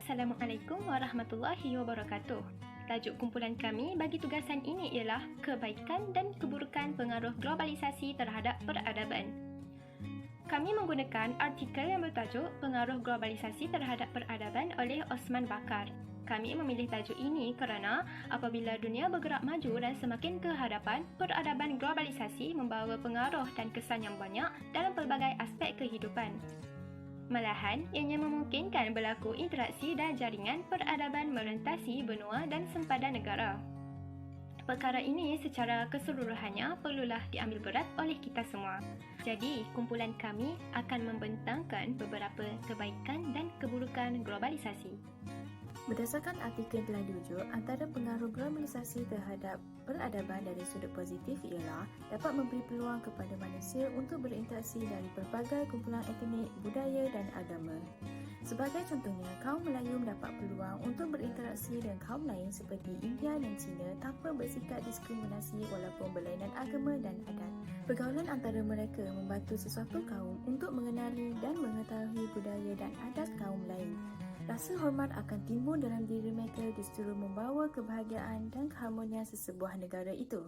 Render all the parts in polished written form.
Assalamualaikum warahmatullahi wabarakatuh. Tajuk kumpulan kami bagi tugasan ini ialah kebaikan dan keburukan pengaruh globalisasi terhadap peradaban. Kami menggunakan artikel yang bertajuk Pengaruh Globalisasi Terhadap Peradaban oleh Osman Bakar. Kami memilih tajuk ini kerana apabila dunia bergerak maju dan semakin ke hadapan, peradaban globalisasi membawa pengaruh dan kesan yang banyak dalam pelbagai aspek kehidupan. Malahan, ianya memungkinkan berlaku interaksi dan jaringan peradaban merentasi benua dan sempadan negara. Perkara ini secara keseluruhannya perlulah diambil berat oleh kita semua. Jadi, kumpulan kami akan membentangkan beberapa kebaikan dan keburukan globalisasi. Berdasarkan artikel yang telah dirujuk, antara pengaruh globalisasi terhadap peradaban dari sudut positif ialah dapat memberi peluang kepada manusia untuk berinteraksi dari pelbagai kumpulan etnik, budaya dan agama. Sebagai contohnya, kaum Melayu mendapat peluang untuk berinteraksi dengan kaum lain seperti India dan China tanpa bersikap diskriminasi walaupun berlainan agama dan adat. Pergaulan antara mereka membantu sesuatu kaum untuk mengenali dan mengetahui budaya dan adat kaum lain. Rasa hormat akan timbul dalam diri mereka justru membawa kebahagiaan dan keharmonian sesebuah negara itu.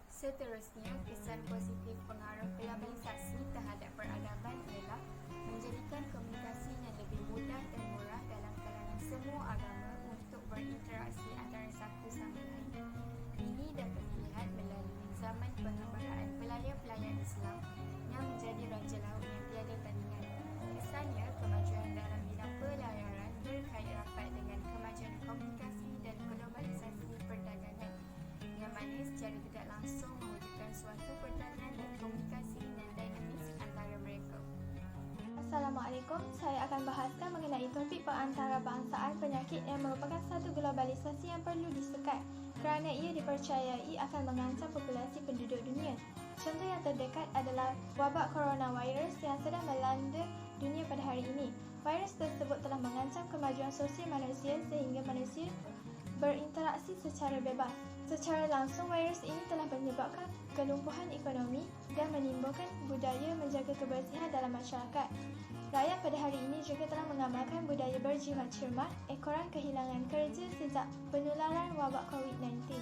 Seterusnya, kesan positif pengaruh globalisasi terhadap peradaban ialah menjadikan komunikasi yang lebih mudah dan murah dalam kalangan semua agama untuk berinteraksi antara satu sama lain. Ini dapat dilihat melalui zaman penghambaraan pelayan-pelayan Islam yang menjadi raja laut yang tiada tandingan. Kesannya, kemajuan dalam bidang pelayaran berkait rapat dengan kemajuan komunikasi dan globalisasi perdagangan, yang mana secara tidak langsung mewujudkan suatu perdagangan dan komunikasi yang dinamis antara mereka. Assalamualaikum, saya akan bahaskan mengenai topik perantarabangsaan penyakit yang merupakan satu globalisasi yang perlu disekat kerana ia dipercayai akan mengancam populasi penduduk dunia. Contoh yang terdekat adalah wabak coronavirus yang sedang melanda dunia pada hari ini. Virus tersebut telah mengancam kemajuan sosial manusia sehingga manusia berinteraksi secara bebas. Secara langsung, virus ini telah menyebabkan kelumpuhan ekonomi dan menimbulkan budaya menjaga kebersihan dalam masyarakat. Rakyat pada hari ini juga telah mengamalkan budaya berjimat cermat, ekoran kehilangan kerja sejak penularan wabak COVID-19.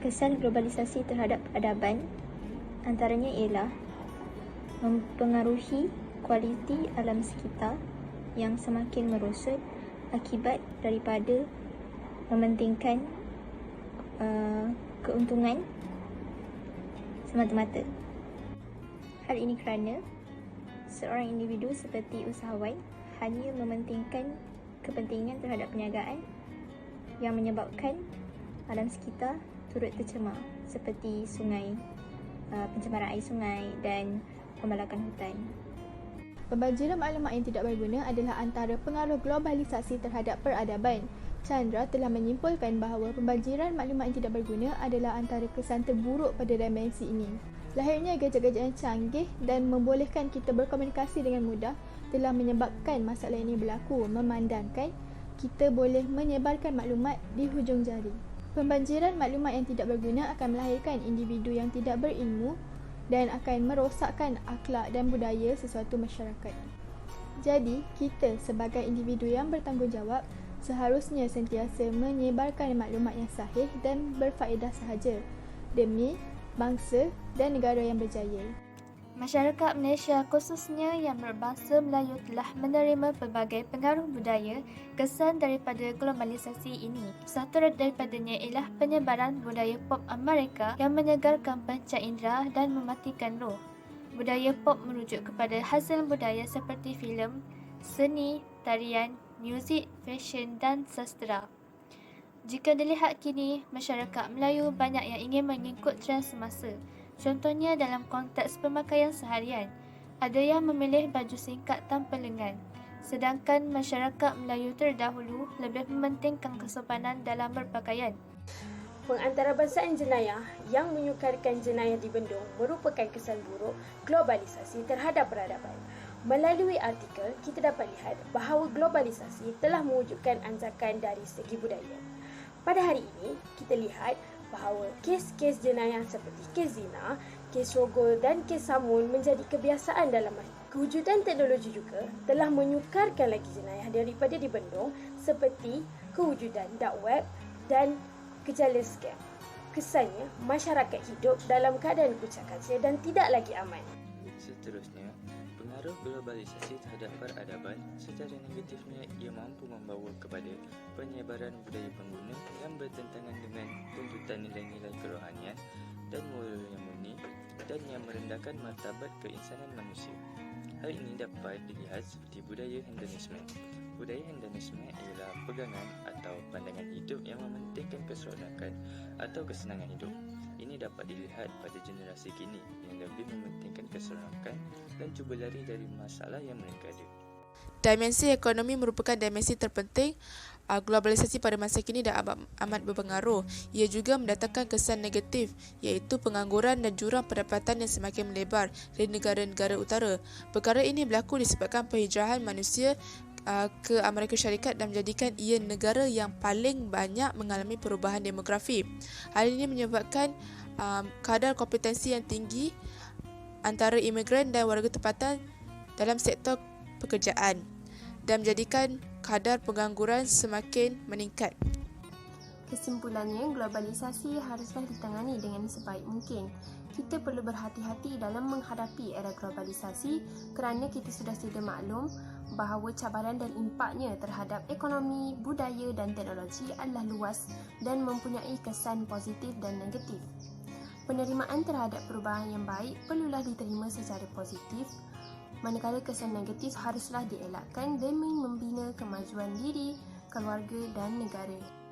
Kesan globalisasi terhadap peradaban antaranya ialah mempengaruhi kualiti alam sekitar yang semakin merosot akibat daripada mementingkan keuntungan semata-mata. Hal ini kerana seorang individu seperti usahawan hanya mementingkan kepentingan terhadap perniagaan yang menyebabkan alam sekitar turut tercemar seperti sungai, pencemaran air sungai dan pembalakan hutan. Pembanjiran maklumat yang tidak berguna adalah antara pengaruh globalisasi terhadap peradaban. Chandra telah menyimpulkan bahawa pembanjiran maklumat yang tidak berguna adalah antara kesan terburuk pada dimensi ini. Lahirnya gadget-gadget yang canggih dan membolehkan kita berkomunikasi dengan mudah telah menyebabkan masalah ini berlaku, memandangkan kita boleh menyebarkan maklumat di hujung jari. Pembanjiran maklumat yang tidak berguna akan melahirkan individu yang tidak berilmu dan akan merosakkan akhlak dan budaya sesuatu masyarakat. Jadi, kita sebagai individu yang bertanggungjawab seharusnya sentiasa menyebarkan maklumat yang sahih dan berfaedah sahaja demi bangsa dan negara yang berjaya. Masyarakat Malaysia khususnya yang berbangsa Melayu telah menerima pelbagai pengaruh budaya kesan daripada globalisasi ini. Satu daripadanya ialah penyebaran budaya pop Amerika yang menyegarkan panca indera dan mematikan roh. Budaya pop merujuk kepada hasil budaya seperti filem, seni, tarian, muzik, fashion dan sastera. Jika dilihat kini, masyarakat Melayu banyak yang ingin mengikut trend semasa. Contohnya dalam konteks pemakaian seharian, ada yang memilih baju singkat tanpa lengan, sedangkan masyarakat Melayu terdahulu lebih mementingkan kesopanan dalam berpakaian. Pengantarabangsaan jenayah yang menyukarkan jenayah dibendung merupakan kesan buruk globalisasi terhadap peradaban. Melalui artikel, kita dapat lihat bahawa globalisasi telah mewujudkan anjakan dari segi budaya. Pada hari ini, kita lihat bahawa kes-kes jenayah seperti kes zina, kes rogol dan kes samun menjadi kebiasaan dalam Kewujudan teknologi juga telah menyukarkan lagi jenayah daripada dibendung seperti kewujudan dark web dan gejala scam. Kesannya, masyarakat hidup dalam keadaan kucak kacir dan tidak lagi aman. Seterusnya, pengaruh globalisasi terhadap peradaban secara negatifnya ia mampu membawa kepada penyebaran budaya pengguna yang bertentangan dengan tuntutan nilai-nilai kerohanian dan moral yang murni dan yang merendahkan martabat keinsanan manusia. Hal ini dapat dilihat seperti budaya hedonisme. Budaya hedonisme ialah pegangan atau pandangan hidup yang mementingkan keseronokan atau kesenangan hidup. Ini dapat dilihat pada generasi kini yang lebih mementingkan keseronokan dan cuba lari dari masalah yang mereka ada. Dimensi ekonomi merupakan dimensi terpenting globalisasi pada masa kini dan amat berpengaruh. Ia juga mendatangkan kesan negatif iaitu pengangguran dan jurang pendapatan yang semakin melebar di negara-negara utara. Perkara ini berlaku disebabkan penghijrahan manusia ke Amerika Syarikat dan menjadikan ia negara yang paling banyak mengalami perubahan demografi. Hal ini menyebabkan kadar kompetensi yang tinggi antara imigran dan warga tempatan dalam sektor pekerjaan dan menjadikan kadar pengangguran semakin meningkat. Kesimpulannya, globalisasi haruslah ditangani dengan sebaik mungkin. Kita perlu berhati-hati dalam menghadapi era globalisasi kerana kita sudah sedia maklum bahawa cabaran dan impaknya terhadap ekonomi, budaya dan teknologi adalah luas dan mempunyai kesan positif dan negatif. Penerimaan terhadap perubahan yang baik perlulah diterima secara positif, manakala kesan negatif haruslah dielakkan demi membina kemajuan diri, keluarga dan negara.